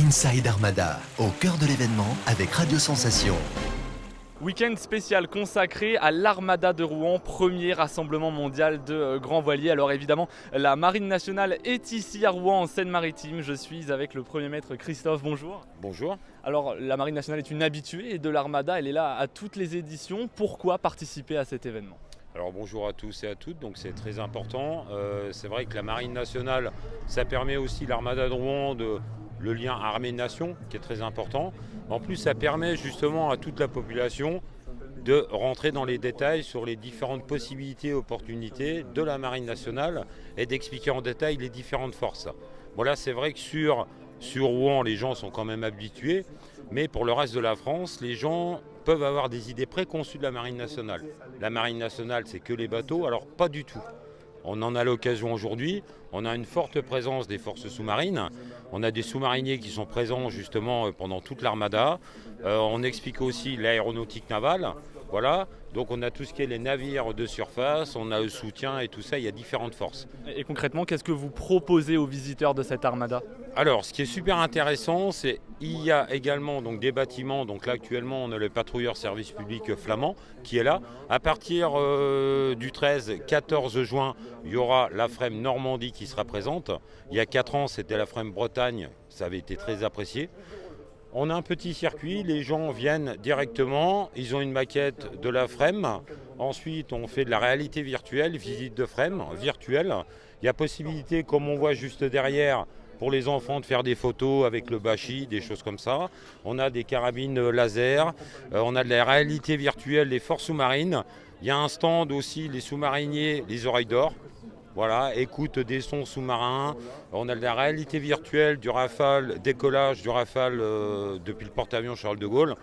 Inside Armada, au cœur de l'événement avec Radio Sensation. Week-end spécial consacré à l'Armada de Rouen, premier rassemblement mondial de grands voiliers. Alors évidemment, la Marine nationale est ici à Rouen en Seine-Maritime. Je suis avec le premier maître Christophe, bonjour. Bonjour. Alors la Marine nationale est une habituée de l'Armada, elle est là à toutes les éditions. Pourquoi participer à cet événement ? Alors bonjour à tous et à toutes, donc c'est très important. C'est vrai que la Marine nationale, ça permet aussi l'Armada de Rouen le lien armée-nation qui est très important. En plus, ça permet justement à toute la population de rentrer dans les détails sur les différentes possibilités et opportunités de la Marine nationale et d'expliquer en détail les différentes forces. Voilà, c'est vrai que sur Rouen, les gens sont quand même habitués, mais pour le reste de la France, les gens peuvent avoir des idées préconçues de la Marine nationale. La Marine nationale, c'est que les bateaux, alors pas du tout. On en a l'occasion aujourd'hui, on a une forte présence des forces sous-marines, on a des sous-mariniers qui sont présents justement pendant toute l'Armada, on explique aussi l'aéronautique navale, voilà, donc on a tout ce qui est les navires de surface, on a le soutien et tout ça, il y a différentes forces. Et concrètement, qu'est-ce que vous proposez aux visiteurs de cette Armada ? Alors, ce qui est super intéressant, c'est qu'il y a également donc, des bâtiments. Donc là, actuellement, on a le patrouilleur service public flamand qui est là. À partir du 13-14 juin, il y aura la FREMM Normandie qui sera présente. Il y a 4 ans, c'était la FREMM Bretagne. Ça avait été très apprécié. On a un petit circuit, les gens viennent directement, ils ont une maquette de la FREMM. Ensuite, on fait de la réalité virtuelle, visite de FREMM virtuelle. Il y a possibilité, comme on voit juste derrière, pour les enfants de faire des photos avec le bachi, des choses comme ça. On a des carabines laser, on a de la réalité virtuelle, les forces sous-marines. Il y a un stand aussi, les sous-mariniers, les oreilles d'or. Voilà, écoute des sons sous-marins. On a de la réalité virtuelle, du Rafale, décollage du Rafale depuis le porte-avions Charles de Gaulle.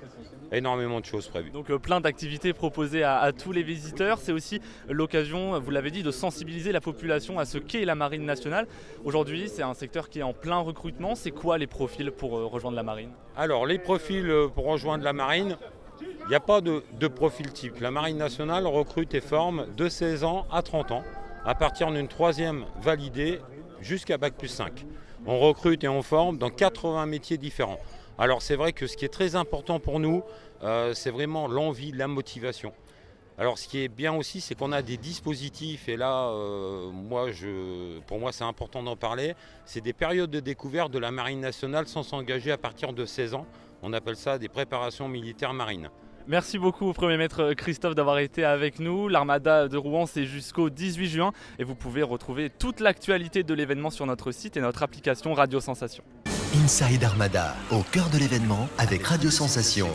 Énormément de choses prévues. Donc plein d'activités proposées à tous les visiteurs. C'est aussi l'occasion, vous l'avez dit, de sensibiliser la population à ce qu'est la Marine nationale. Aujourd'hui, c'est un secteur qui est en plein recrutement. C'est quoi les profils pour rejoindre la Marine ? Alors, les profils pour rejoindre la Marine, il n'y a pas de profil type. La Marine nationale recrute et forme de 16 ans à 30 ans, à partir d'une 3e validée jusqu'à Bac+5. On recrute et on forme dans 80 métiers différents. Alors c'est vrai que ce qui est très important pour nous, c'est vraiment l'envie, la motivation. Alors ce qui est bien aussi, c'est qu'on a des dispositifs, et là, pour moi c'est important d'en parler, c'est des périodes de découverte de la Marine nationale sans s'engager à partir de 16 ans. On appelle ça des préparations militaires marines. Merci beaucoup au premier maître Christophe d'avoir été avec nous. L'Armada de Rouen, c'est jusqu'au 18 juin et vous pouvez retrouver toute l'actualité de l'événement sur notre site et notre application Radio Sensation. Inside Armada, au cœur de l'événement avec Radio Sensation.